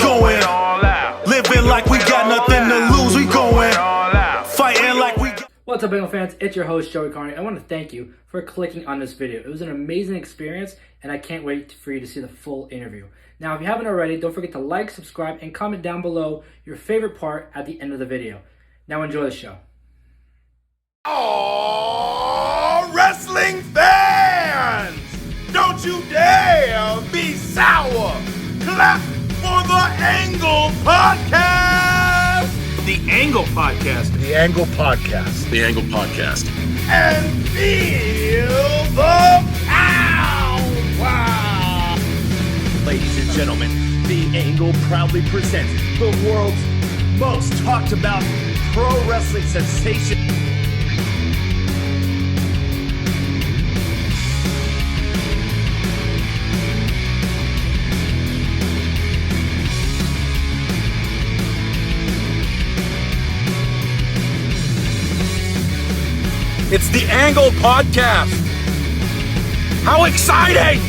going all out. Living like we got nothing to lose, we going all out. Fighting like we got... What's up, Bengal fans? It's your host, Joey Karni. I want to thank you for clicking on this video. It was an amazing experience, and I can't wait for you to see the full interview. Now, if you haven't already, don't forget to like, subscribe, and comment down below your favorite part at the end of the video. Now, enjoy the show. Oh, wrestling fans! Don't you dare be sour! Clap for the Angle Podcast! The Angle Podcast. The Angle Podcast. The Angle Podcast. And feel the power! Ladies and gentlemen, The Angle proudly presents the world's most talked about pro wrestling sensation. It's the Angle Podcast! How exciting!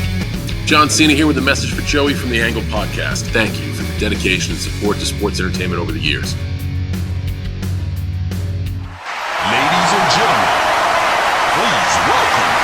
John Cena here with a message for Joey from the Angle Podcast. Thank you for the dedication and support to sports entertainment over the years. Ladies and gentlemen, please welcome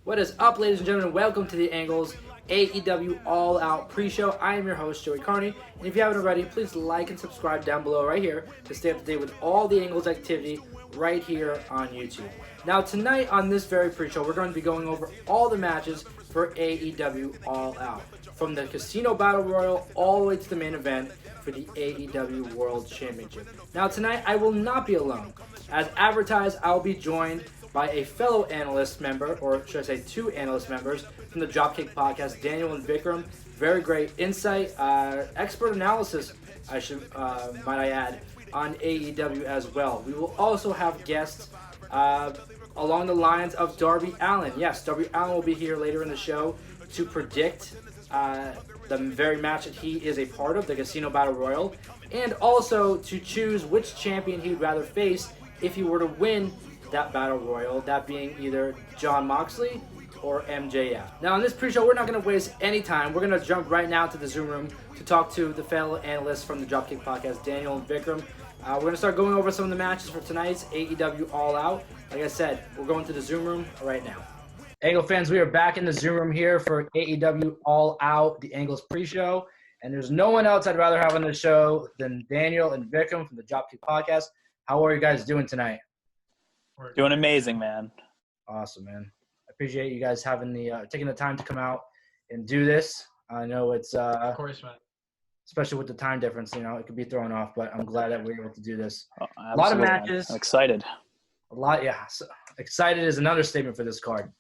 What is up, ladies and gentlemen? Welcome to the Angle's AEW All Out pre-show. I am your host, Joey Karni, and if you haven't already, please like and subscribe down below right here to stay up to date with all the Angle's activity right here on YouTube. Now, tonight on this very pre-show, we're going to be going over all the matches for AEW All Out, from the Casino Battle Royal all the way to the main event for the AEW World Championship. Now, tonight I will not be alone. As advertised, I'll be joined by a fellow analyst member, or should I say two analyst members from the Dropkick Podcast, Daniel and Vikram. Very great insight, expert analysis, might I add, on AEW as well. We will also have guests along the lines of Darby Allin. Yes, Darby Allin will be here later in the show to predict the very match that he is a part of, the Casino Battle Royal, and also to choose which champion he'd rather face if he were to win that battle royal, that being either Jon Moxley or MJF. Now, in this pre-show, we're not going to waste any time. We're going to jump right now to the Zoom room to talk to the fellow analysts from the Dropkick Podcast, Daniel and Vikram. We're going to start going over some of the matches for tonight's AEW All Out. Like I said, we're going to the Zoom room right now. Angle fans, we are back in the Zoom room here for AEW All Out, the Angle's pre-show. And there's no one else I'd rather have on the show than Daniel and Vikram from the Dropkick Podcast. How are you guys doing tonight? Doing amazing, man. Awesome, man. I appreciate you guys having taking the time to come out and do this. I know it's of course, man. Especially with the time difference, it could be thrown off, but I'm glad that we're able to do this. Oh, a lot of matches. I'm excited. So excited is another statement for this card.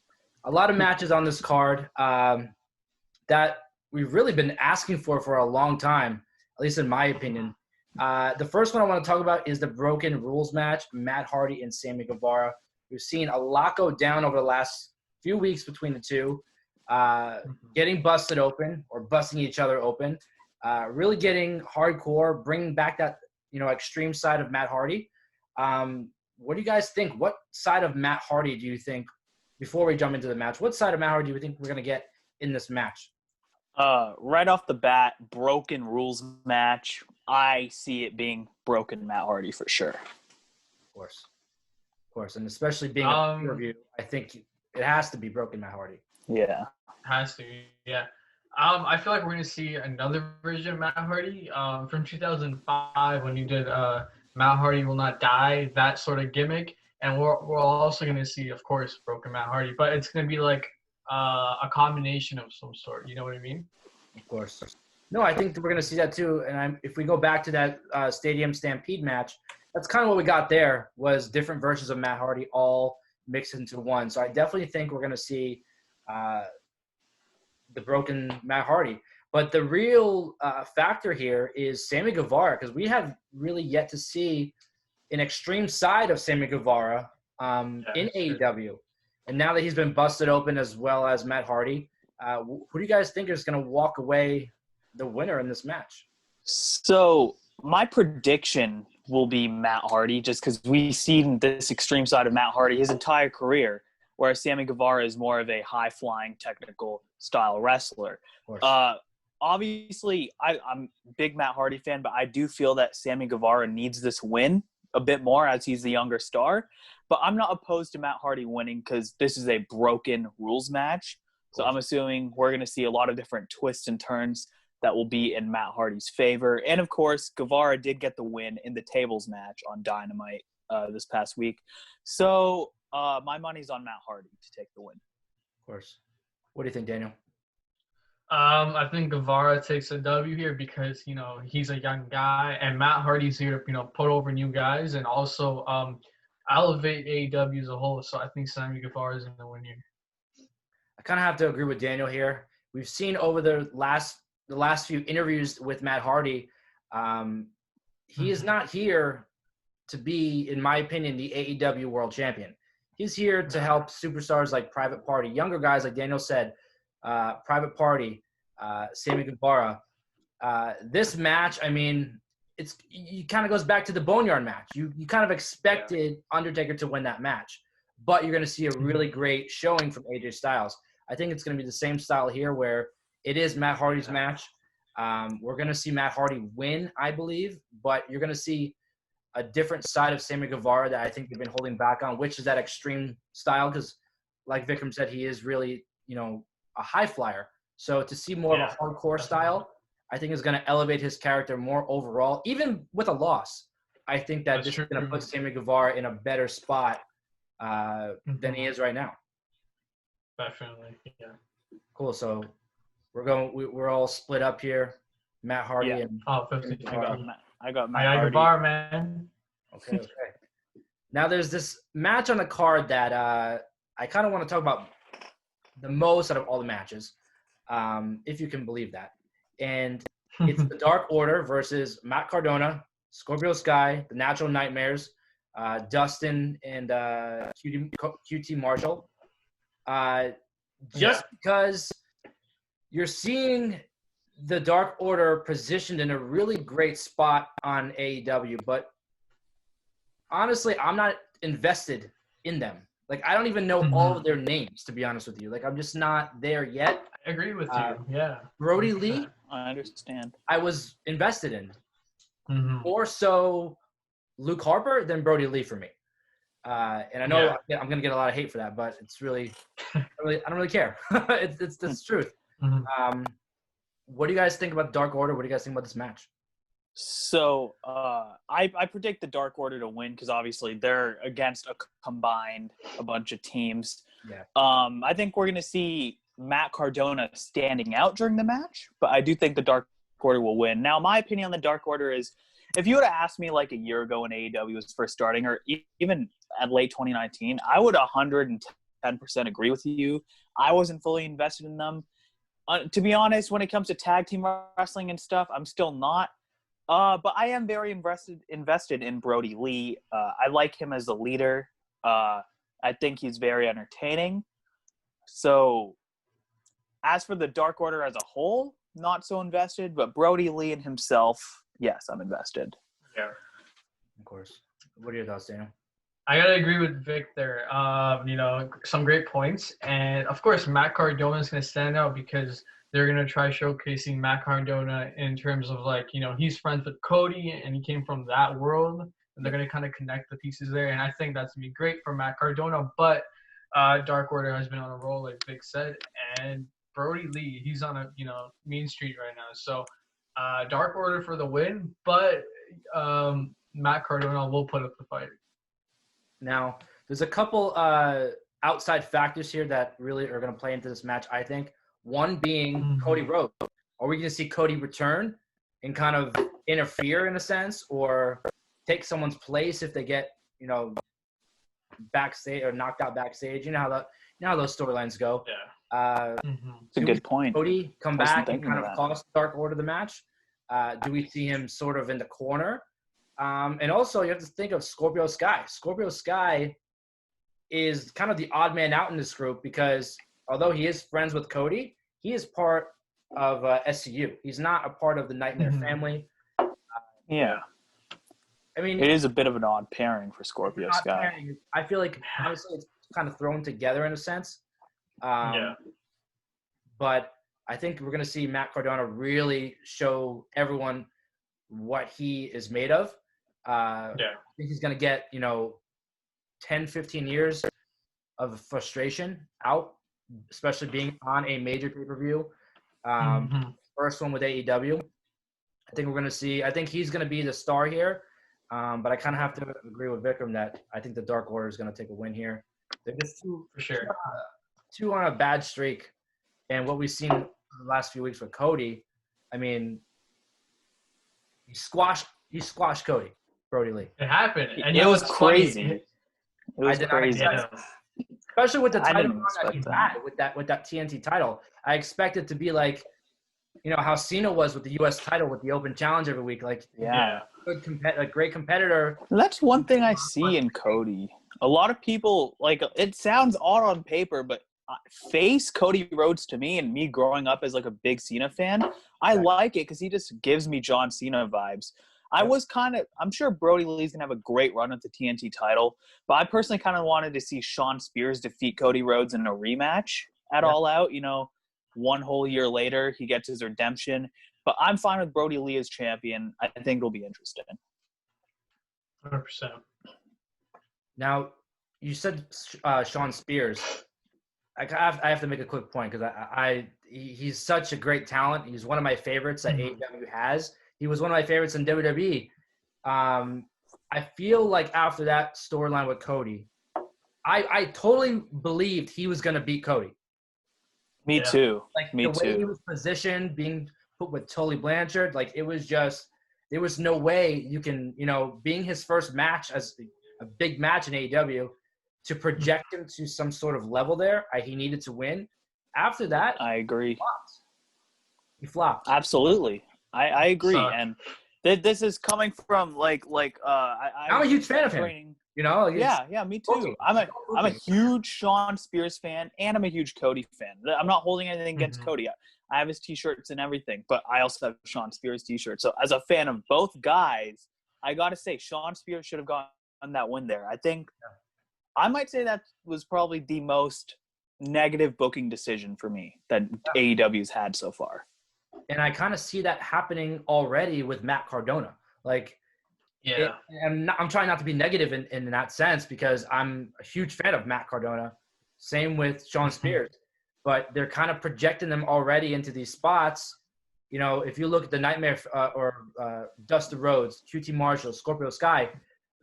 A lot of matches on this card that we've really been asking for a long time, at least in my opinion. The first one I want to talk about is the Broken Rules match, Matt Hardy and Sammy Guevara. We've seen a lot go down over the last few weeks between the two, getting busted open or busting each other open, really getting hardcore, bringing back that extreme side of Matt Hardy. What do you guys think? What side of Matt Hardy do you think, before we jump into the match, what side of Matt Hardy do you think we're going to get in this match? Right off the bat, Broken Rules match. I see it being Broken Matt Hardy for sure. Of course, and especially being a review, I think it has to be Broken Matt Hardy. Yeah, Has to, yeah. I feel like we're gonna see another version of Matt Hardy from 2005 when you did Matt Hardy Will Not Die, that sort of gimmick, and we're also gonna see, of course, Broken Matt Hardy, but it's gonna be like a combination of some sort. You know what I mean? Of course. No, I think we're going to see that too. And if we go back to that Stadium Stampede match, that's kind of what we got there, was different versions of Matt Hardy all mixed into one. So I definitely think we're going to see the Broken Matt Hardy. But the real factor here is Sammy Guevara, because we have really yet to see an extreme side of Sammy Guevara in AEW. And now that he's been busted open as well as Matt Hardy, who do you guys think is going to walk away the winner in this match? So my prediction will be Matt Hardy, just because we've seen this extreme side of Matt Hardy his entire career, whereas Sammy Guevara is more of a high-flying, technical style wrestler. Obviously, I'm a big Matt Hardy fan, but I do feel that Sammy Guevara needs this win a bit more as he's the younger star. But I'm not opposed to Matt Hardy winning because this is a broken rules match. So I'm assuming we're going to see a lot of different twists and turns that will be in Matt Hardy's favor. And, of course, Guevara did get the win in the tables match on Dynamite this past week. So my money's on Matt Hardy to take the win. Of course. What do you think, Daniel? I think Guevara takes a W here because, he's a young guy, and Matt Hardy's here to, put over new guys and also elevate AEW as a whole. So I think Sammy Guevara is going to win here. I kind of have to agree with Daniel here. We've seen over the last few interviews with Matt Hardy, he is not here to be, in my opinion, the AEW World Champion. He's here to help superstars like Private Party, younger guys like Daniel said, Private Party, Sammy Guevara. This match, I mean, it kind of goes back to the Boneyard match. You kind of expected Undertaker to win that match, but you're going to see a really great showing from AJ Styles. I think it's going to be the same style here where it is Matt Hardy's match. We're going to see Matt Hardy win, I believe, but you're going to see a different side of Sammy Guevara that I think they've been holding back on, which is that extreme style because, like Vikram said, he is really, a high flyer. So to see more of a hardcore style, I think is going to elevate his character more overall. Even with a loss, I think that this is going to put Sammy Guevara in a better spot than he is right now. Definitely, yeah. Cool. So we're all split up here. Matt Hardy and 50. I got Matt Hardy. Guevara, man. Okay. Now there's this match on the card that I kind of want to talk about the most out of all the matches, if you can believe that. And it's the Dark Order versus Matt Cardona, Scorpio Sky, the Natural Nightmares, Dustin, and QT Marshall. Because you're seeing the Dark Order positioned in a really great spot on AEW, but honestly, I'm not invested in them. Like, I don't even know all of their names, to be honest with you. Like, I'm just not there yet. I agree with you. Yeah. Brody Lee, I understand. I was invested in. More so Luke Harper than Brody Lee for me. And I know I'm going to get a lot of hate for that, but it's really, I don't really care. it's the truth. What do you guys think about Dark Order? What do you guys think about this match? So I predict the Dark Order to win because obviously they're against a bunch of teams. Yeah. I think we're going to see Matt Cardona standing out during the match, but I do think the Dark Order will win. Now, my opinion on the Dark Order is if you would have asked me like a year ago when AEW was first starting or even at late 2019, I would 110% agree with you. I wasn't fully invested in them. To be honest, when it comes to tag team wrestling and stuff, I'm still not. But I am very invested in Brody Lee. I like him as a leader. I think he's very entertaining. So as for the Dark Order as a whole, not so invested. But Brody Lee and himself, yes, I'm invested. Yeah. Of course. What are your thoughts, Daniel? I gotta agree with Vic there. Some great points, and of course, Matt Cardona is gonna stand out because they're gonna try showcasing Matt Cardona in terms of he's friends with Cody and he came from that world, and they're gonna kind of connect the pieces there, and I think that's gonna be great for Matt Cardona. But Dark Order has been on a roll, like Vic said, and Brody Lee, he's on a mean street right now. So Dark Order for the win, but Matt Cardona will put up the fight. Now, there's a couple outside factors here that really are going to play into this match, I think. One being Cody Rhodes. Are we going to see Cody return and kind of interfere in a sense or take someone's place if they get, backstage or knocked out backstage? You know how those storylines go. It's a good point. Cody come I wasn't back and thinking kind of of that. cost Dark Order the match? Do we see him sort of in the corner? And also, you have to think of Scorpio Sky. Scorpio Sky is kind of the odd man out in this group because although he is friends with Cody, he is part of SCU. He's not a part of the Nightmare family. Yeah. I mean, It is a bit of an odd pairing for Scorpio not Sky. pairing. I feel like, honestly, it's kind of thrown together in a sense. But I think we're going to see Matt Cardona really show everyone what he is made of. I think he's going to get, 10, 15 years of frustration out, especially being on a major pay-per-view. First one with AEW. I think he's going to be the star here. But I kind of have to agree with Vikram that I think the Dark Order is going to take a win here. They're just two on a bad streak. And what we've seen in the last few weeks with Cody, I mean, he squashed Brody Lee. It happened. And It was it's crazy. funny. It was crazy. Especially with the I title didn't run that he expect had with that TNT title. I expect it to be like, how Cena was with the U.S. title with the Open Challenge every week. Like, Yeah. a great competitor. That's one thing I see in Cody. A lot of people, it sounds odd on paper, but face Cody Rhodes to me, and me growing up as a big Cena fan, I like it because he just gives me John Cena vibes. I'm sure Brody Lee's going to have a great run at the TNT title, but I personally kind of wanted to see Shawn Spears defeat Cody Rhodes in a rematch at All Out. One whole year later, he gets his redemption. But I'm fine with Brody Lee as champion. I think it'll be interesting. 100%. Now, you said Shawn Spears. I have to make a quick point because he's such a great talent. He's one of my favorites that AEW has. He was one of my favorites in WWE. I feel like after that storyline with Cody, I totally believed he was going to beat Cody. Me too. The way he was positioned, being put with Tully Blanchard, it was just there was no way you can, being his first match as a big match in AEW, to project him to some sort of level there. He needed to win. After that, I agree. He flopped. Absolutely. I agree. Sucked. And this is coming from I'm a huge fan of him. Yeah, me too. I'm a huge Shawn Spears fan, and I'm a huge Cody fan. I'm not holding anything against Cody. I have his T-shirts and everything, but I also have Shawn Spears T-shirts. So as a fan of both guys, I got to say Shawn Spears should have gotten that win there. I think I might say that was probably the most negative booking decision for me that AEW's had so far. And I kind of see that happening already with Matt Cardona. I'm trying not to be negative in that sense because I'm a huge fan of Matt Cardona. Same with Shawn Spears. But they're kind of projecting them already into these spots. If you look at the Nightmare or Dustin Rhodes, QT Marshall, Scorpio Sky,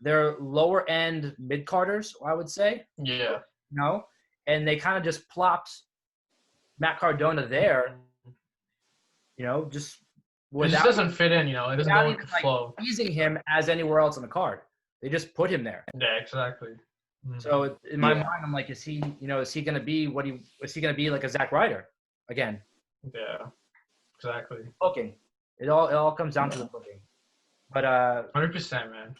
they're lower end mid-carders, I would say. Yeah. And they kind of just plopped Matt Cardona there, just It just doesn't fit in, it doesn't go with the flow. Using him as anywhere else on the card. They just put him there. Yeah, exactly. So in my mind, I'm like, is he going to be like a Zack Ryder again? Yeah, exactly. Booking. It all comes down to the booking. But 100%, man.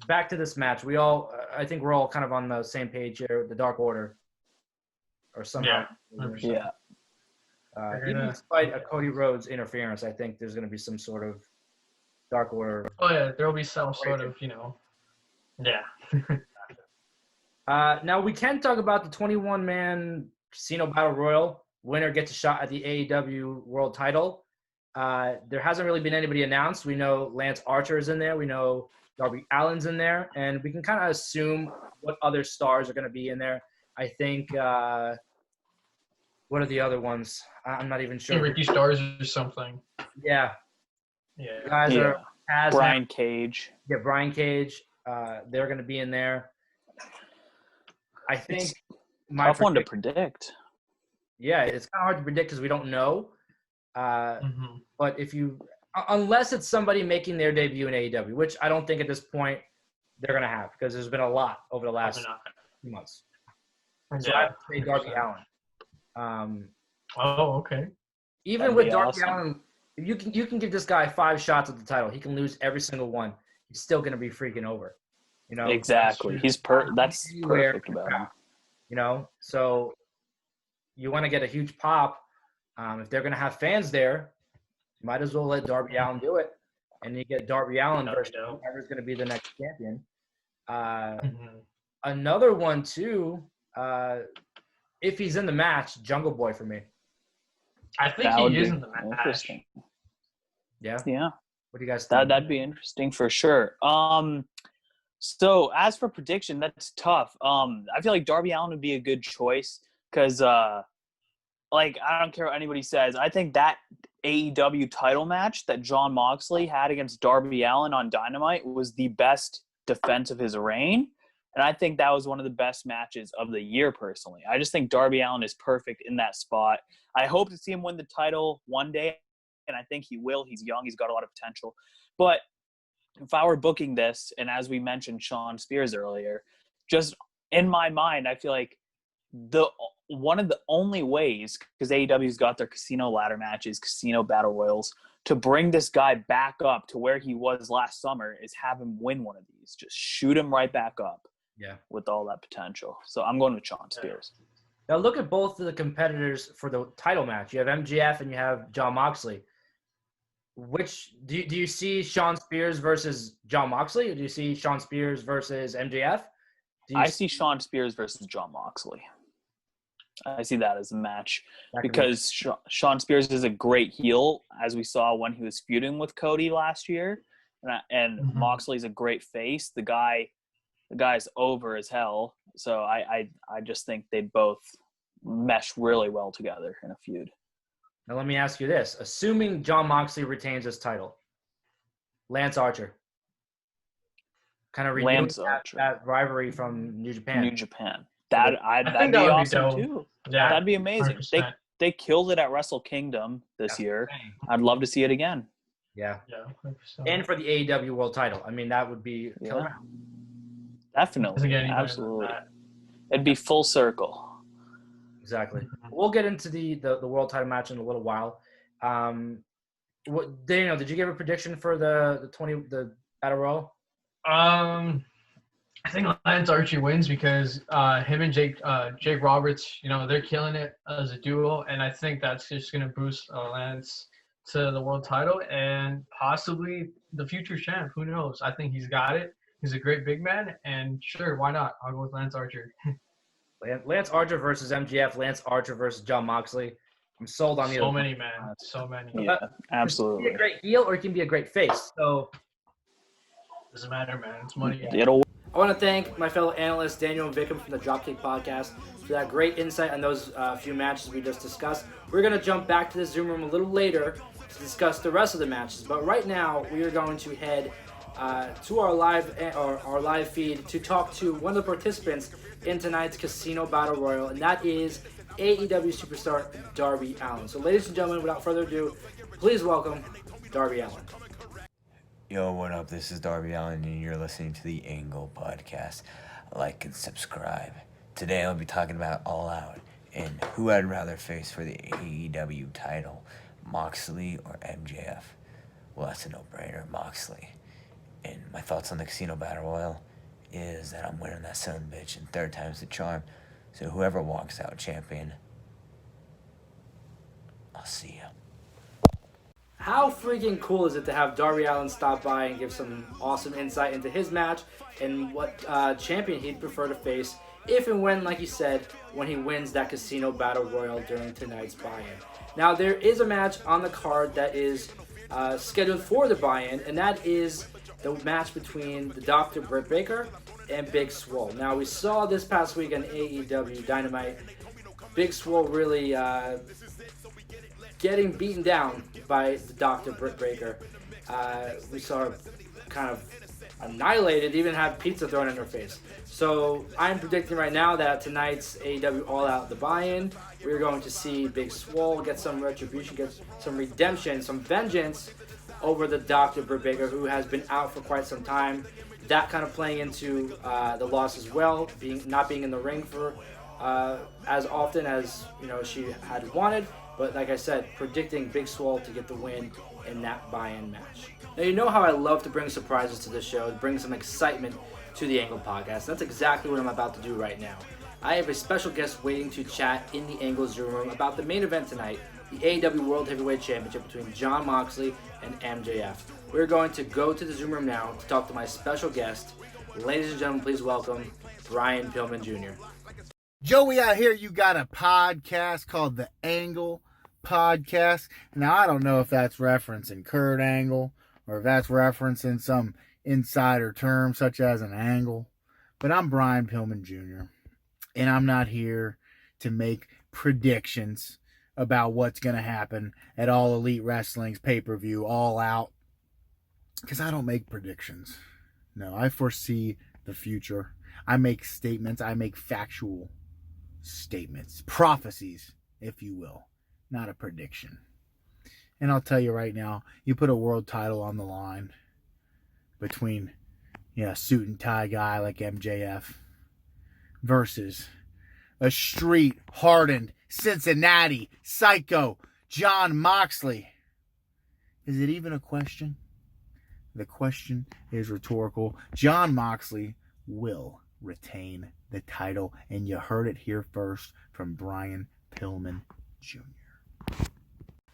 Back to this match. I think we're all kind of on the same page here. The Dark Order, or somehow. Yeah. 100%. Yeah. Even despite a Cody Rhodes interference, I think there's going to be some sort of Dark Order. Oh yeah, there will be some sort of, Yeah. Now we can talk about the 21-man Casino Battle Royal. Winner gets a shot at the AEW World Title. There hasn't really been anybody announced. We know Lance Archer is in there. We know Darby Allin's in there, and we can kind of assume what other stars are going to be in there. I think. What are the other ones? I'm not even sure. Ricky Stars or something. Yeah. Yeah. Guys are Brian Cage. Yeah, Brian Cage. They're going to be in there. I think It's tough one to predict. Yeah, it's kind of hard to predict because we don't know. But unless it's somebody making their debut in AEW, which I don't think at this point they're going to have because there's been a lot over the last few months. So I would say Darby Allin. Okay. Even That'd with be Darby awesome. Allin, you can give this guy 5 shots at the title. He can lose every single one. He's still gonna be freaking over. You know, Exactly. He's that's anywhere perfect about him. You know, so you want to get a huge pop. If they're gonna have fans there, you might as well let Darby Allin do it, and you get Darby Allin versus whoever's gonna be the next champion. Another one too. If he's in the match, Jungle Boy for me. I think That would he is be in the match. interesting. Yeah. Yeah. What do you guys think? That'd be interesting for sure. So as for prediction, that's tough. I feel like Darby Allin would be a good choice because, like, I don't care what anybody says. I think that AEW title match that Jon Moxley had against Darby Allin on Dynamite was the best defense of his reign. And I think that was one of the best matches of the year, personally. I just think Darby Allin is perfect in that spot. I hope to see him win the title one day, and I think he will. He's young. He's got a lot of potential. But if I were booking this, and as we mentioned Shawn Spears earlier, just in my mind, I feel like one of the only ways, because AEW's got their casino ladder matches, casino battle royals, to bring this guy back up to where he was last summer is have him win one of these. Just shoot him right back up. Yeah. With all that potential. So I'm going with Shawn Spears. Now look at both of the competitors for the title match. You have MJF and you have Jon Moxley. Which do you see Shawn Spears versus Jon Moxley, or do you see Shawn Spears versus MJF? I see Shawn Spears versus Jon Moxley. I see that as a match because Shawn Spears is a great heel, as we saw when he was feuding with Cody last year, and Moxley's a great face. The guy's over as hell. So I just think they both mesh really well together in a feud. Now let me ask you this. Assuming Jon Moxley retains his title, Lance Archer. Kind of renewing that rivalry from New Japan. That'd be awesome too. Yeah, that'd be amazing. 100%. They killed it at Wrestle Kingdom this year. I'd love to see it again. Yeah. 100%. And for the AEW World Title. I mean, that would be killer. Definitely. Absolutely. It'd be full circle. Exactly. We'll get into the World Title match in a little while. Daniel, did you give a prediction for the Battle Royal? I think Lance Archer wins because him and Jake Roberts, they're killing it as a duo, and I think that's just gonna boost Lance to the world title and possibly the future champ. Who knows? I think he's got it. He's a great big man, and sure, why not? I'll go with Lance Archer. Lance Archer versus MJF. Lance Archer versus Jon Moxley. I'm sold on the So many, man. So many. Yeah, absolutely. He can be a great heel or he can be a great face. So doesn't matter, man. It's money. I want to thank my fellow analysts, Daniel and Vickham from the Dropkick Podcast, for that great insight on those few matches we just discussed. We're going to jump back to the Zoom room a little later to discuss the rest of the matches. But right now, we are going to head to our live feed to talk to one of the participants in tonight's Casino Battle Royal, and that is AEW superstar Darby Allin. So, ladies and gentlemen, without further ado, please welcome Darby Allin. Yo, what up? This is Darby Allin, and you're listening to the Angle Podcast. Like and subscribe. Today I'll be talking about All Out and who I'd rather face for the AEW title, Moxley or MJF. Well, that's a no-brainer, Moxley. And my thoughts on the Casino Battle Royal is that I'm winning that son of a bitch, and third time's the charm. So whoever walks out champion, I'll see ya. How freaking cool is it to have Darby Allin stop by and give some awesome insight into his match and what champion he'd prefer to face if and when, like he said, when he wins that Casino Battle Royal during tonight's buy-in. Now, there is a match on the card that is scheduled for the buy-in, and that is the match between the Dr. Britt Baker and Big Swole. Now, we saw this past week on AEW Dynamite, Big Swole really getting beaten down by the Dr. Britt Baker. We saw her kind of annihilated, even have pizza thrown in her face. So I'm predicting right now that tonight's AEW All Out, the buy-in, we're going to see Big Swole get some retribution, get some redemption, some vengeance over the Dr. Britt Baker, who has been out for quite some time. That kind of playing into the loss as well, not being in the ring for as often as she had wanted. But like I said, predicting Big Swole to get the win in that buy-in match. Now you know how I love to bring surprises to this show, to bring some excitement to the Angle Podcast. That's exactly what I'm about to do right now. I have a special guest waiting to chat in the Angle Zoom room about the main event tonight, the AEW World Heavyweight Championship between Jon Moxley and MJF. We're going to go to the Zoom room now to talk to my special guest. Ladies and gentlemen, please welcome Brian Pillman Jr. Joey, I hear you got a podcast called the Angle Podcast. Now, I don't know if that's referencing Kurt Angle or if that's referencing some insider term such as an angle. But I'm Brian Pillman Jr., and I'm not here to make predictions about what's going to happen at All Elite Wrestling's pay-per-view, All Out, because I don't make predictions. No, I foresee the future. I make statements. I make factual statements, prophecies, if you will, not a prediction. And I'll tell you right now, you put a world title on the line between a suit and tie guy like MJF versus a street hardened Cincinnati psycho Jon Moxley. Is it even a question? The question is rhetorical. Jon Moxley will retain the title, and you heard it here first from Brian Pillman Jr.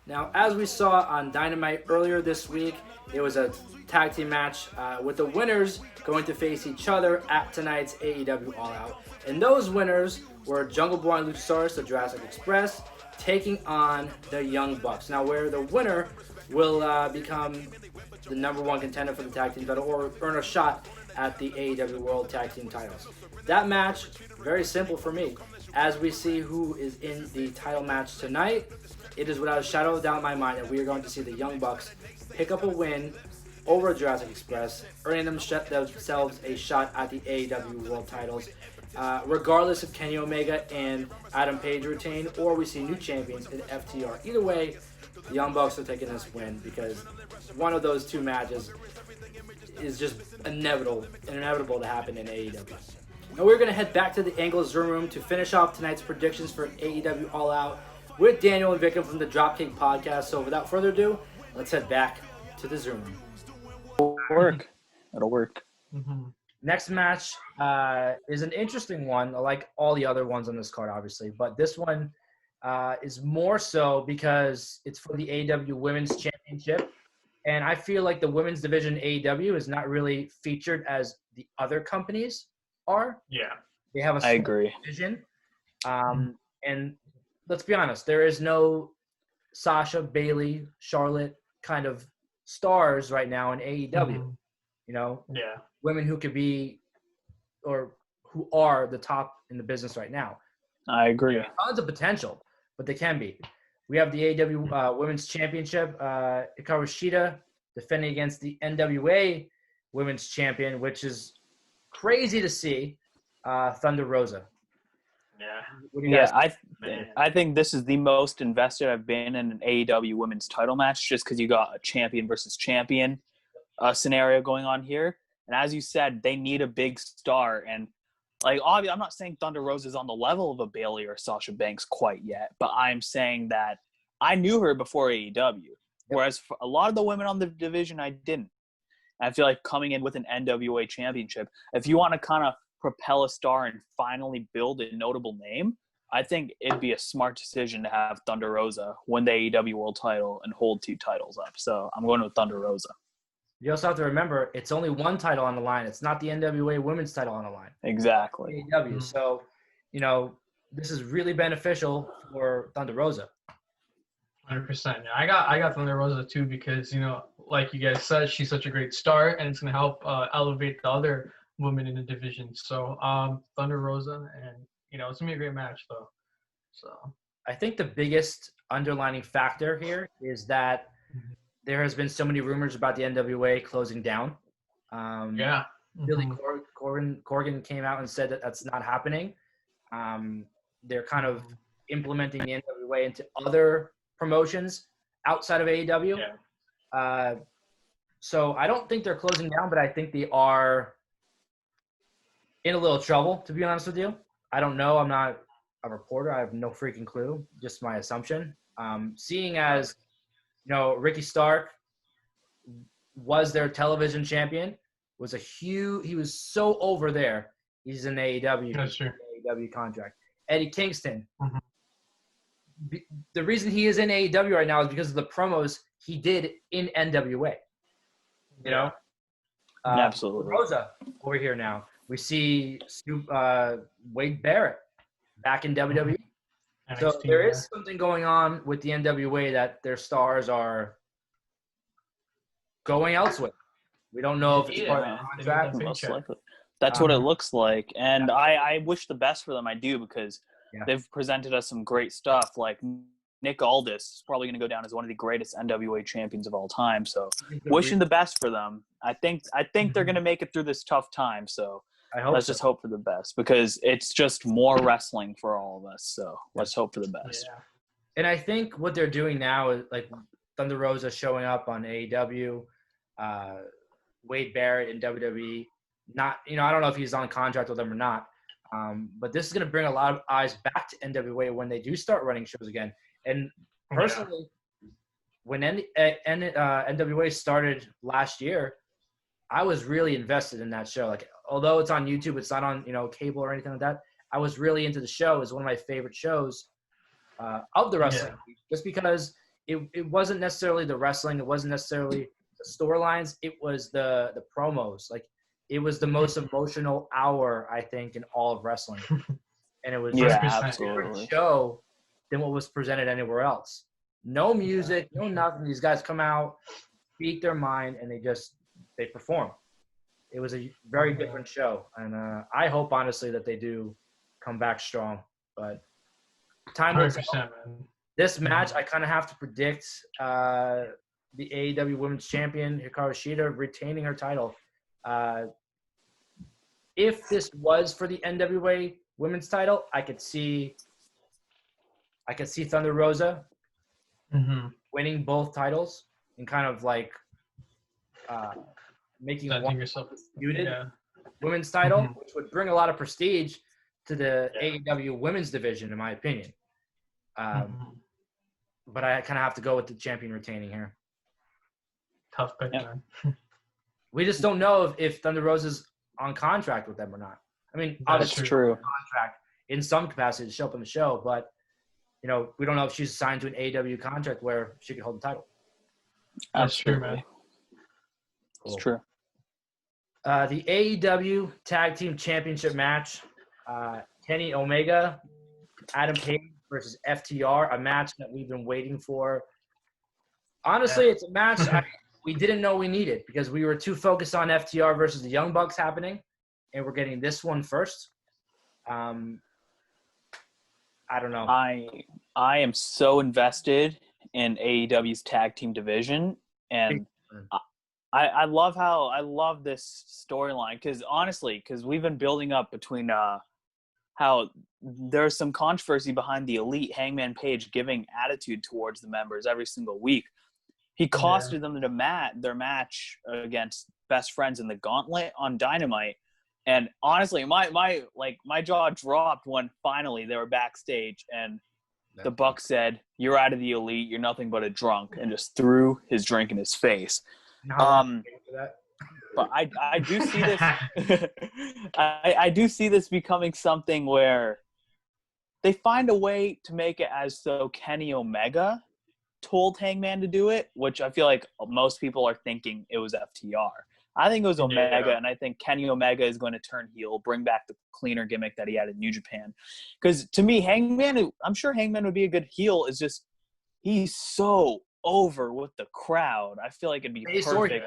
Now, as we saw on Dynamite earlier this week, it was a tag team match with the winners going to face each other at tonight's AEW All Out. And those winners were Jungle Boy and Luchasaurus, the Jurassic Express, taking on the Young Bucks. Now, where the winner will become the number one contender for the tag team title or earn a shot at the AEW World Tag Team titles. That match, very simple for me. As we see who is in the title match tonight, it is without a shadow of doubt in my mind that we are going to see the Young Bucks pick up a win over Jurassic Express, earning themselves a shot at the AEW World titles. Regardless if Kenny Omega and Adam Page retain, or we see new champions in FTR. Either way, the Young Bucks are taking this win because one of those two matches is just inevitable to happen in AEW. Now we're going to head back to the Angle Zoom room to finish off tonight's predictions for AEW All Out with Daniel and Vikram from the Dropkick Podcast. So without further ado, let's head back to the Zoom room. It'll work. Mm-hmm. Next match is an interesting one, like all the other ones on this card, obviously. But this one is more so because it's for the AEW Women's Championship. And I feel like the women's division AEW is not really featured as the other companies are. Yeah. They have a I agree. division. And let's be honest, there is no Sasha, Bayley, Charlotte kind of stars right now in AEW. Mm-hmm. Yeah. Women who could be or who are the top in the business right now. I agree. Tons of potential, but they can be. We have the AEW Women's Championship. Hikaru Shida defending against the NWA Women's Champion, which is crazy to see. Thunder Rosa. Yeah. What do you guys I think this is the most invested I've been in an AEW Women's title match, just because you got a champion versus champion scenario going on here. And as you said, they need a big star. And obviously, I'm not saying Thunder Rosa is on the level of a Bayley or Sasha Banks quite yet, but I'm saying that I knew her before AEW, whereas for a lot of the women on the division, I didn't. And I feel like coming in with an NWA championship, if you want to kind of propel a star and finally build a notable name, I think it'd be a smart decision to have Thunder Rosa win the AEW World title and hold two titles up. So I'm going with Thunder Rosa. You also have to remember, it's only one title on the line. It's not the NWA Women's title on the line. Exactly. AEW. So, this is really beneficial for Thunder Rosa. 100%. Yeah, I got Thunder Rosa too because, like you guys said, she's such a great star, and it's going to help elevate the other women in the division. So, Thunder Rosa, and, it's going to be a great match, though. So I think the biggest underlining factor here is that there has been so many rumors about the NWA closing down. Yeah. Billy Corgan came out and said that that's not happening. They're kind of implementing the NWA into other promotions outside of AEW. Yeah. So I don't think they're closing down, but I think they are in a little trouble, to be honest with you. I don't know. I'm not a reporter. I have no freaking clue. Just my assumption. Seeing as, Ricky Stark was their television champion, he was so over there. He's in AEW. That's true. AEW contract. Eddie Kingston. The reason he is in AEW right now is because of the promos he did in NWA. Absolutely. Rosa over here now. We see Wade Barrett back in WWE. So there is something going on with the NWA that their stars are going elsewhere. We don't know if it's part of the contract. Most likely. That's what it looks like. And I wish the best for them. I do, because they've presented us some great stuff. Like Nick Aldis is probably going to go down as one of the greatest NWA champions of all time. So wishing the best for them. I think they're going to make it through this tough time. So let's just hope for the best, because it's just more wrestling for all of us. So let's hope for the best. Yeah. And I think what they're doing now is like Thunder Rosa showing up on AEW, Wade Barrett in WWE. I don't know if he's on contract with them or not. But this is going to bring a lot of eyes back to NWA when they do start running shows again. And personally, when NWA started last year, I was really invested in that show. Like, although it's on YouTube, it's not on cable or anything like that. I was really into the show. It was one of my favorite shows of the wrestling, just because it wasn't necessarily the wrestling, it wasn't necessarily the storylines, it was the promos. Like, it was the most emotional hour, I think, in all of wrestling. And it was a different show than what was presented anywhere else. No music, no nothing. These guys come out, speak their mind, and they perform. It was a very different show. And I hope, honestly, that they do come back strong. But time will tell. This match, I kind of have to predict the AEW Women's Champion, Hikaru Shida, retaining her title. If this was for the NWA Women's title, I could see Thunder Rosa winning both titles and kind of like making one disputed women's title, which would bring a lot of prestige to the AEW Women's division, in my opinion. But I kind of have to go with the champion retaining here. Tough pick, man. We just don't know if Thunder Rosa's on contract with them or not. I mean, obviously, true. Contract in some capacity to show up on the show, but we don't know if she's assigned to an AEW contract where she could hold the title. That's true, man. It's true. The AEW Tag Team Championship match: Kenny Omega, Adam Page versus FTR, a match that we've been waiting for. Honestly, it's a match we didn't know we needed because we were too focused on FTR versus the Young Bucks happening, and we're getting this one first. I don't know. I am so invested in AEW's tag team division, and I love this storyline because we've been building up between how there's some controversy behind the Elite Hangman Page giving attitude towards the members every single week. He costed them their match against Best Friends in the Gauntlet on Dynamite. And honestly, my jaw dropped when finally they were backstage and the Bucks said, "You're out of the Elite. You're nothing but a drunk," and just threw his drink in his face. But I do see this. I do see this becoming something where they find a way to make it as though Kenny Omega told Hangman to do it, which I feel like most people are thinking it was FTR. I think it was Omega, and I think Kenny Omega is going to turn heel, bring back the cleaner gimmick that he had in New Japan. Because to me, Hangman, I'm sure Hangman would be a good heel. It's just he's so over with the crowd. I feel like it'd be perfect.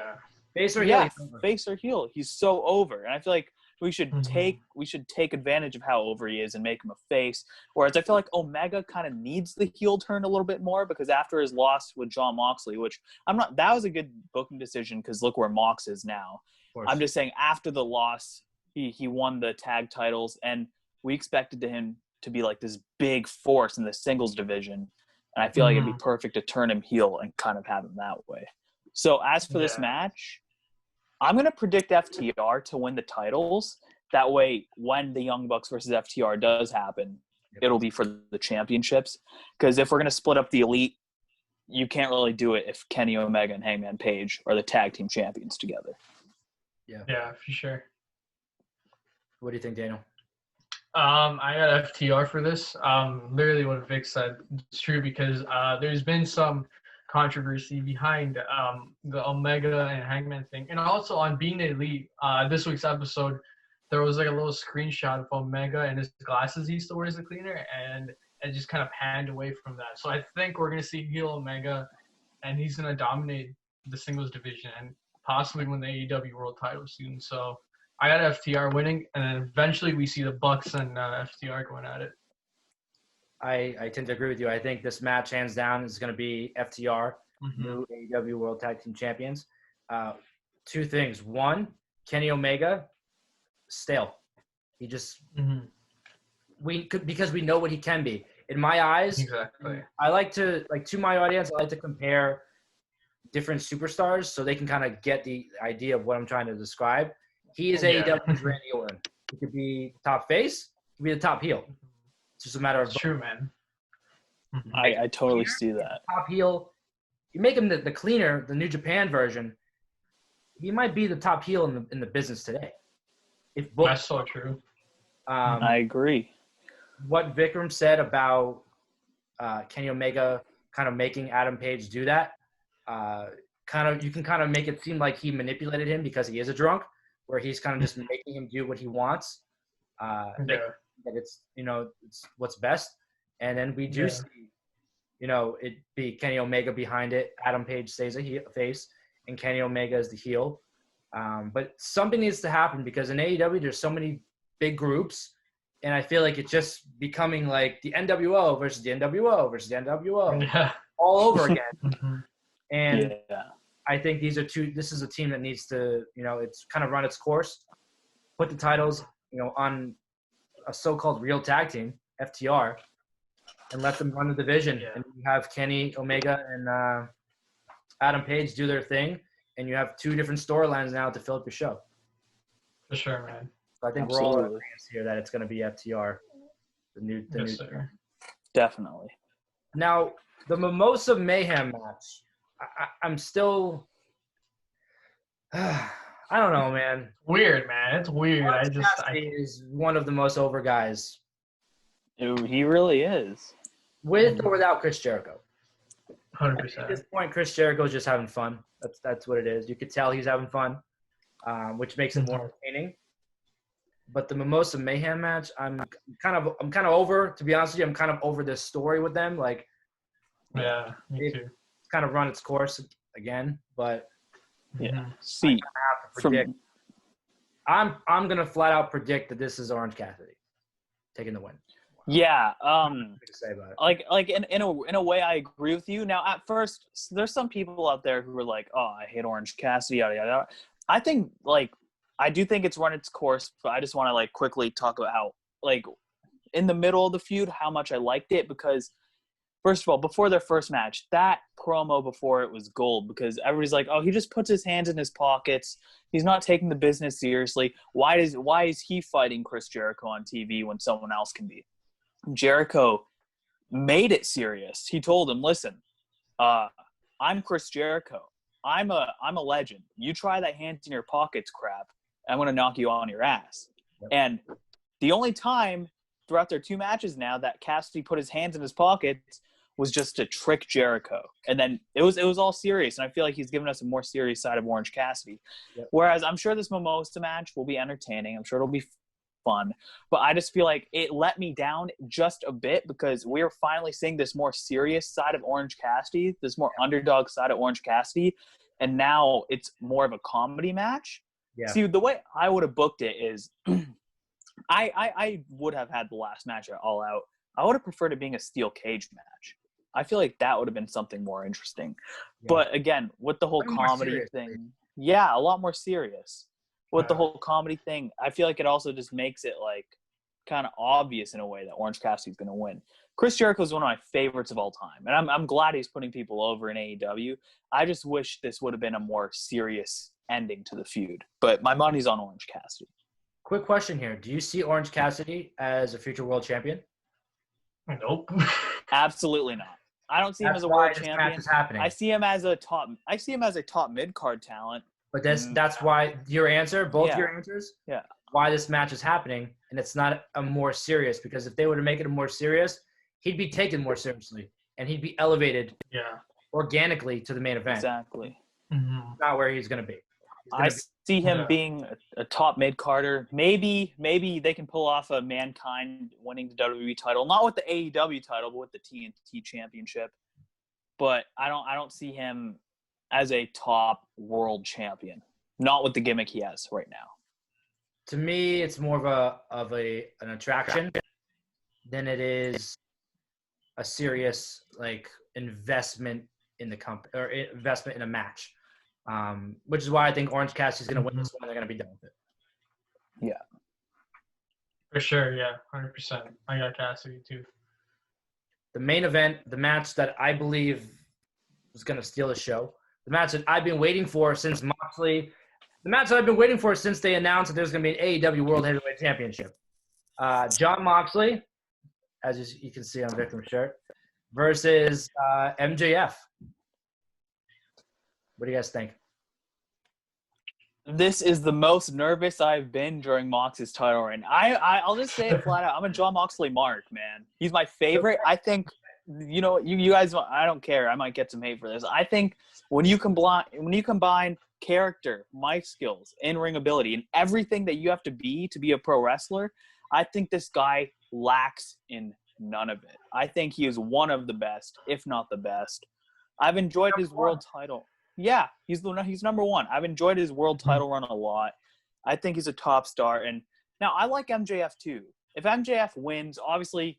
Face or heel? Face or heel. He's so over, and I feel like we should take advantage of how over he is and make him a face. Whereas I feel like Omega kind of needs the heel turn a little bit more because after his loss with Jon Moxley, which that was a good booking decision because look where Mox is now. I'm just saying after the loss, he won the tag titles and we expected him to be like this big force in the singles division. And I feel like it'd be perfect to turn him heel and kind of have him that way. So as for this match, I'm going to predict FTR to win the titles. That way, when the Young Bucks versus FTR does happen, it'll be for the championships. Because if we're going to split up the elite, you can't really do it if Kenny Omega and Hangman Page are the tag team champions together. Yeah, for sure. What do you think, Daniel? I got FTR for this. Literally what Vic said is true because there's been some controversy behind the Omega and Hangman thing. And also on Being the Elite, this week's episode, there was like a little screenshot of Omega and his glasses he used to wear as a cleaner, and it just kind of panned away from that. So I think we're going to see heel Omega, and he's going to dominate the singles division and possibly win the AEW World title soon. So I got FTR winning, and then eventually we see the Bucks and FTR going at it. I tend to agree with you. I think this match, hands down, is going to be FTR, new AEW World Tag Team Champions. Two things. One, Kenny Omega, stale. He just because we know what he can be. In my eyes, Exactly. I like to to my audience, I like to compare different superstars so they can kind of get the idea of what I'm trying to describe. He is AEW's Randy Orton. He could be top face, he could be the top heel. It's just a matter of It's true, man. I totally see that. top heel. You make him the cleaner, the New Japan version. He might be the top heel in the business today. If booked. That's so true. I agree. What Vikram said about Kenny Omega kind of making Adam Page do that, you can kind of make it seem like he manipulated him because he is a drunk, where he's kind of just making him do what he wants. That it's it's what's best, and then we do see it be Kenny Omega behind it. Adam Page stays a face, and Kenny Omega is the heel. But something needs to happen because in AEW there's so many big groups, and I feel like it's just becoming like the NWO versus the NWO versus the NWO all over again. And I think this is a team that needs to, it's kind of run its course, put the titles, on a so-called real tag team, FTR, and let them run the division. And you have Kenny Omega and Adam Page do their thing, and you have two different storylines now to fill up your show. For sure, man. So I think we're all in agreement here that it's going to be FTR, the new. Sir. Definitely. Now, the Mimosa Mayhem match, I'm still. I don't know, man. Weird, man. It's weird. He's one of the most over guys. He really is. With or without Chris Jericho. 100%. At this point, Chris Jericho's just having fun. That's what it is. You could tell he's having fun, which makes it more entertaining. But the Mimosa Mayhem match, I'm kind of over. To be honest with you, I'm kind of over this story with them. Like, yeah, me too. It's kind of run its course again, but See, I'm gonna flat out predict that this is Orange Cassidy taking the win. Yeah. Nothing to say about it. Like in a way, I agree with you. Now, at first, there's some people out there who are like, "Oh, I hate Orange Cassidy." Yada yada. I think I do think it's run its course, but I just want to quickly talk about how in the middle of the feud, how much I liked it because. First of all, before their first match, that promo before it was gold because everybody's like, oh, he just puts his hands in his pockets. He's not taking the business seriously. Why is he fighting Chris Jericho on TV when someone else can be? Jericho made it serious. He told him, listen, I'm Chris Jericho. I'm a legend. You try that hands in your pockets crap, I'm going to knock you on your ass. Yep. And the only time throughout their two matches now that Cassidy put his hands in his pockets was just to trick Jericho. And then it was all serious. And I feel like he's given us a more serious side of Orange Cassidy. Yep. Whereas I'm sure this Mimosa match will be entertaining. I'm sure it'll be fun. But I just feel like it let me down just a bit because we're finally seeing this more serious side of Orange Cassidy, this more underdog side of Orange Cassidy. And now it's more of a comedy match. Yeah. See, the way I would have booked it is I would have had the last match at All Out. I would have preferred it being a steel cage match. I feel like that would have been something more interesting. Yeah. But again, with the whole comedy thing, a lot more serious. With the whole comedy thing, I feel like it also just makes it kind of obvious in a way that Orange Cassidy's going to win. Chris Jericho is one of my favorites of all time, and I'm glad he's putting people over in AEW. I just wish this would have been a more serious ending to the feud. But my money's on Orange Cassidy. Quick question here. Do you see Orange Cassidy as a future world champion? Nope. Absolutely not. I don't see him That's as a why world this champion. match is happening. I see him as a top mid-card talent. But that's why your answer, both your answers, Yeah. why this match is happening, and it's not a more serious, because if they were to make it a more serious, he'd be taken more seriously, and he'd be elevated organically to the main event. Exactly. Not where he's going to be. I see him being a top mid-carder. Maybe they can pull off a Mankind winning the WWE title, not with the AEW title, but with the TNT Championship. But I don't see him as a top world champion, not with the gimmick he has right now. To me, it's more of an attraction than it is a serious investment in the company or investment in a match. Which is why I think Orange Cassidy's going to win this one. They're going to be done with it. Yeah. For sure, yeah, 100%. I got Cassidy too. The main event, the match that I believe was going to steal the show, the match that I've been waiting for since Moxley, the match that I've been waiting for since they announced that there's going to be an AEW World Heavyweight Championship. Jon Moxley, as you can see on Victim's shirt, versus MJF. What do you guys think? This is the most nervous I've been during Mox's title reign. I'll just say it flat out. I'm a Jon Moxley mark, man. He's my favorite. I think, you guys, I don't care. I might get some hate for this. I think when you combine character, mic skills, in-ring ability, and everything that you have to be a pro wrestler, I think this guy lacks in none of it. I think he is one of the best, if not the best. I've enjoyed his world title. Yeah, he's number one. I've enjoyed his world title run a lot. I think he's a top star. And now I like MJF too. If MJF wins, obviously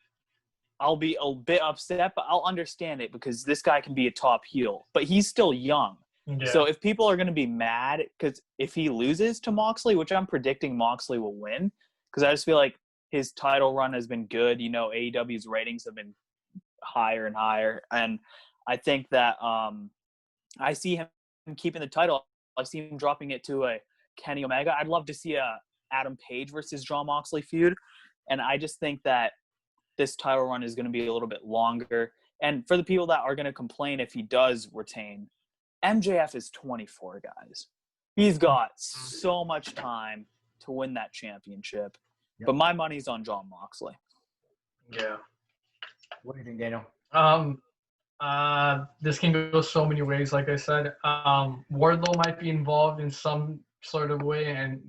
I'll be a bit upset, but I'll understand it because this guy can be a top heel. But he's still young. Yeah. So if people are going to be mad because if he loses to Moxley, which I'm predicting Moxley will win, because I just feel like his title run has been good. AEW's ratings have been higher and higher. And I think that I see him keeping the title. I see him dropping it to a Kenny Omega. I'd love to see a Adam Page versus Jon Moxley feud. And I just think that this title run is going to be a little bit longer. And for the people that are going to complain if he does retain, MJF is 24, guys. He's got so much time to win that championship. Yep. But my money's on Jon Moxley. Yeah. What do you think, Daniel? This can go so many ways, like I said. Wardlow might be involved in some sort of way, and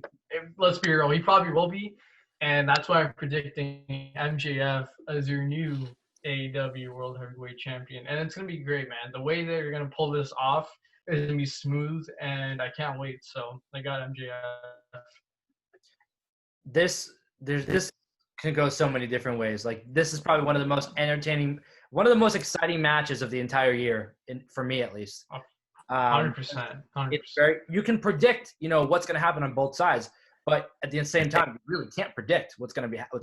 let's be real, he probably will be. And that's why I'm predicting MJF as your new AEW World Heavyweight Champion. And it's going to be great, man. The way they're going to pull this off is going to be smooth, and I can't wait. So I got MJF. This can go so many different ways. This is probably one of the most entertaining, one of the most exciting matches of the entire year, for me at least. 100%. It's you can predict, what's going to happen on both sides, but at the same time, you really can't predict what's going to happen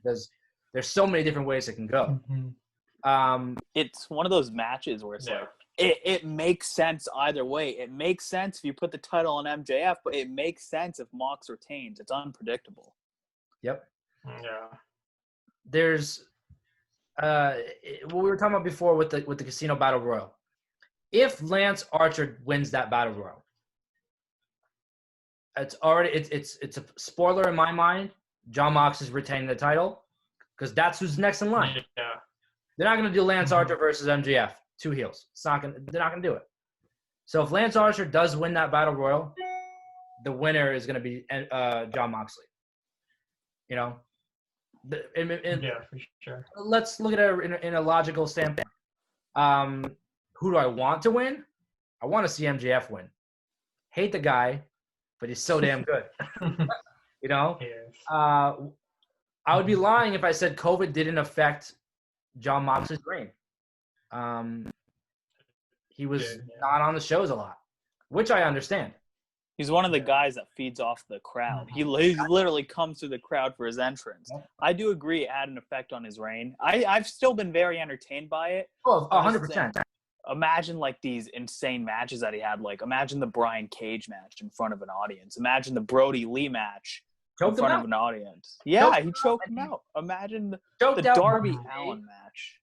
because there's so many different ways it can go. Mm-hmm. It's one of those matches where it's it makes sense either way. It makes sense if you put the title on MJF, but it makes sense if Mox retains. It's unpredictable. Yep. Yeah. There's what we were talking about before with the Casino Battle Royal. If Lance Archer wins that Battle Royal, it's a spoiler in my mind. Jon Mox is retaining the title because that's who's next in line. Yeah. They're not going to do Lance Archer versus MJF, two heels. They're not going to do it. So if Lance Archer does win that Battle Royal, the winner is going to be Jon Moxley. Yeah, for sure. Let's look at it in a logical standpoint. Who do I want to win? I want to see MJF win. Hate the guy, but he's so damn good. Yes. I would be lying if I said COVID didn't affect Jon Moxley's reign. He was not on the shows a lot, which I understand. He's one of the guys that feeds off the crowd. He literally comes to the crowd for his entrance. I do agree it had an effect on his reign. I've still been very entertained by it. Oh, 100%. Imagine these insane matches that he had. Imagine the Brian Cage match in front of an audience. Imagine the Brody Lee match Choked in front him of an audience. Yeah, Choked he him choked out. him out. Imagine the Choked out Darby Brian Allin match.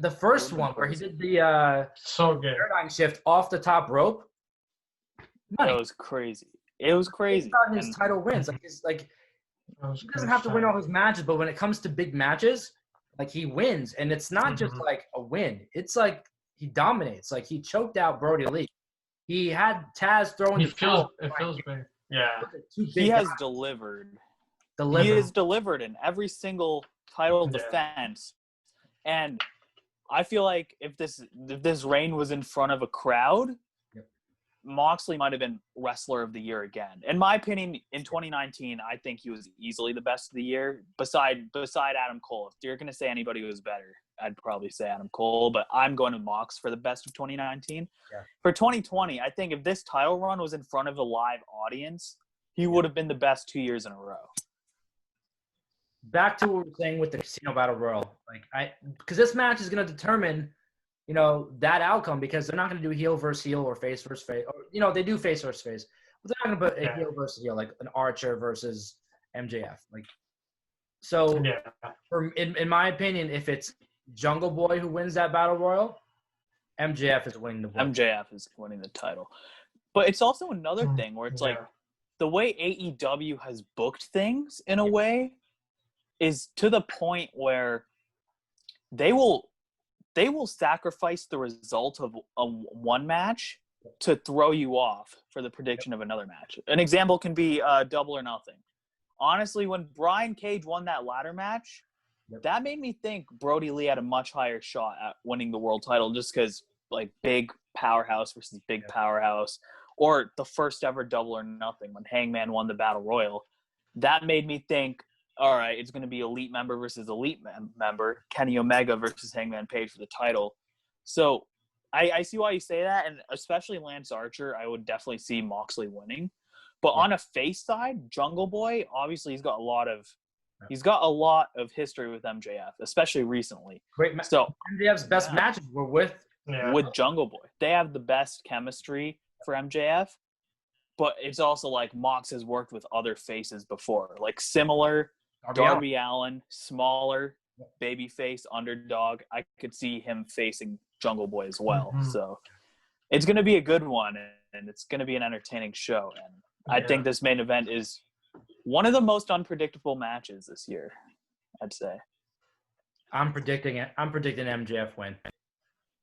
The first That would've one been where he crazy. did the So good. paradigm shift off the top rope. It was crazy. It was crazy. About his And title wins. Like, That was he doesn't have to win all his matches, but when it comes to big matches, like he wins, and it's not just like a win. It's like he dominates. Like he choked out Brody Lee. He had Taz throwing. It feels big. Yeah. he has delivered. He has delivered in every single title defense. And I feel like if this reign was in front of a crowd, Moxley might have been Wrestler of the Year again. In my opinion, in 2019, I think he was easily the best of the year, beside Adam Cole. If you're going to say anybody who was better, I'd probably say Adam Cole, but I'm going to Mox for the best of 2019. Yeah. For 2020, I think if this title run was in front of a live audience, he would have been the best 2 years in a row. Back to what we were saying with the Casino Battle Royal, because this match is going to determine, that outcome, because they're not going to do heel versus heel or face versus face. Or, they do face versus face, but they're not going to put a heel versus heel, like an Archer versus MJF. In my opinion, if it's Jungle Boy who wins that Battle Royal, MJF is winning the boy. MJF is winning the title. But it's also another thing where it's like the way AEW has booked things in a way is to the point where they will sacrifice the result of one match to throw you off for the prediction of another match. An example can be Double or Nothing. Honestly, when Brian Cage won that ladder match, that made me think Brody Lee had a much higher shot at winning the world title, just because big powerhouse versus big powerhouse, or the first ever Double or Nothing when Hangman won the Battle Royal. That made me think, all right, it's going to be Elite member versus Elite member, Kenny Omega versus Hangman Page for the title. So I see why you say that, and especially Lance Archer, I would definitely see Moxley winning. But on a face side, Jungle Boy, obviously he's got a lot of history with MJF, especially recently. So MJF's best matches were with Jungle Boy. They have the best chemistry for MJF, but it's also like Mox has worked with other faces before, like similar Darby Allin, smaller babyface underdog. I could see him facing Jungle Boy as well. So it's going to be a good one, and it's going to be an entertaining show. And I think this main event is one of the most unpredictable matches this year, I'd say. I'm predicting it. I'm predicting MJF win.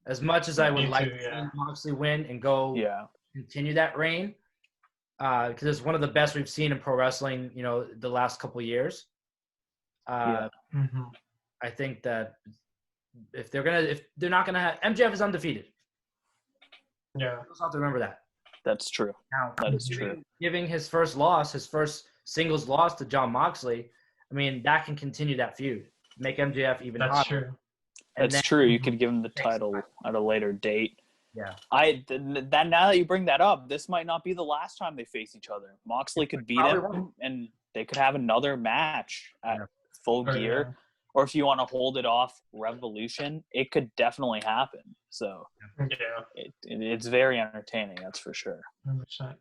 As much as I would like to see Moxley win and go continue that reign, because it's one of the best we've seen in pro wrestling, the last couple of years. I think that if they're not gonna have, MJF is undefeated. Yeah, you also have to remember that. That's true. Now, that is true. Giving his first singles loss to Jon Moxley, I mean, that can continue that feud, make MJF even hotter. That's true. That's true. You could give him the title at a later date. Yeah. Now that you bring that up, this might not be the last time they face each other. Moxley could beat him, and they could have another match at Full Gear. Or if you want to hold it off Revolution, it could definitely happen. So it's very entertaining, that's for sure. 100%.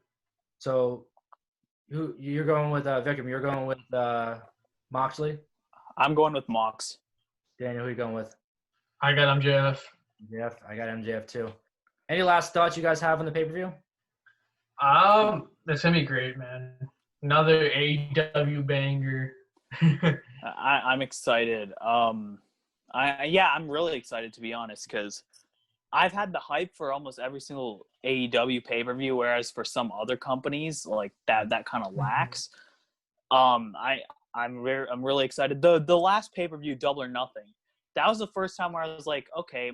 So you're going with Vikram, you're going with Moxley? I'm going with Mox. Daniel, who are you going with? I got MJF. MJF. I got MJF too. Any last thoughts you guys have on the pay-per-view? That's gonna be great, man. Another AEW banger. I'm excited. I'm really excited, to be honest, because I've had the hype for almost every single AEW pay-per-view, whereas for some other companies, like that kind of lacks. I'm really excited. The last pay-per-view, Double or Nothing, that was the first time where I was like, okay,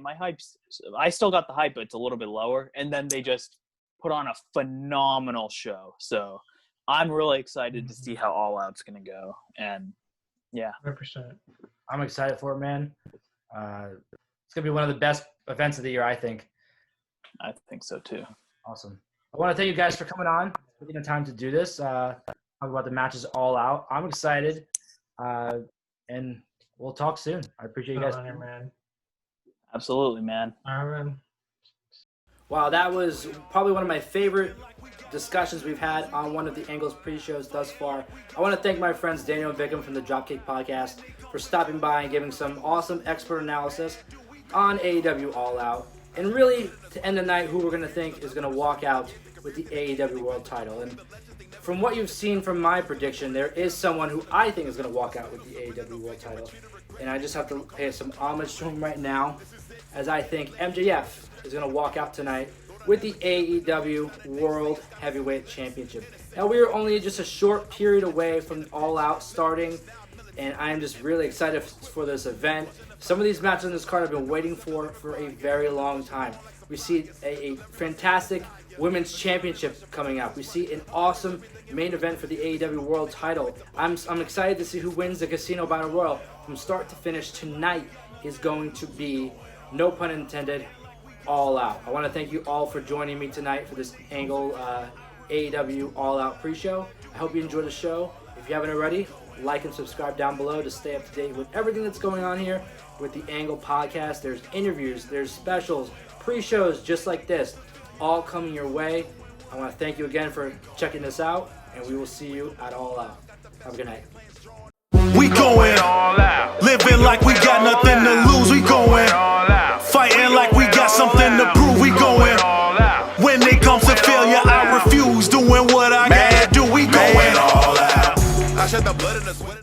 I still got the hype, but it's a little bit lower. And then they just put on a phenomenal show. So I'm really excited to see how All Out's going to go. And 100%. I'm excited for it, man. It's going to be one of the best events of the year, I think. I think so too. Awesome. I want to thank you guys for coming on, taking the time to do this. Talk about the matches All Out. I'm excited. And we'll talk soon. I appreciate you guys. Man. Absolutely, man. All right, man. Wow, that was probably one of my favorite discussions we've had on one of the Angles pre-shows thus far. I want to thank my friends Daniel and Vickham from the Dropkick Podcast for stopping by and giving some awesome expert analysis on AEW All Out. And really, to end the night, who we're going to think is going to walk out with the AEW World title. And from what you've seen from my prediction, there is someone who I think is going to walk out with the AEW World title. And I just have to pay some homage to him right now, as I think MJF is going to walk out tonight with the AEW World Heavyweight Championship. Now, we are only just a short period away from All Out starting, and I am just really excited for this event. Some of these matches on this card I've been waiting for a very long time. We see a fantastic Women's Championship coming up. We see an awesome main event for the AEW World title. I'm excited to see who wins the Casino Battle Royal from start to finish. Tonight is going to be, no pun intended, All Out. I want to thank you all for joining me tonight for this Angle AEW All Out pre-show. I hope you enjoyed the show. If you haven't already, like and subscribe down below to stay up to date with everything that's going on here with the Angle Podcast. There's interviews, there's specials, pre-shows just like this, all coming your way. I want to thank you again for checking this out, and we will see you at All Out. Have a good night. We going all out. Living like we got nothing to lose. We going all out. Fighting like we got something to prove. We going all out. When it comes to failure, I refuse. Doing what I gotta do. We going all out. I shed the blood in the sweat.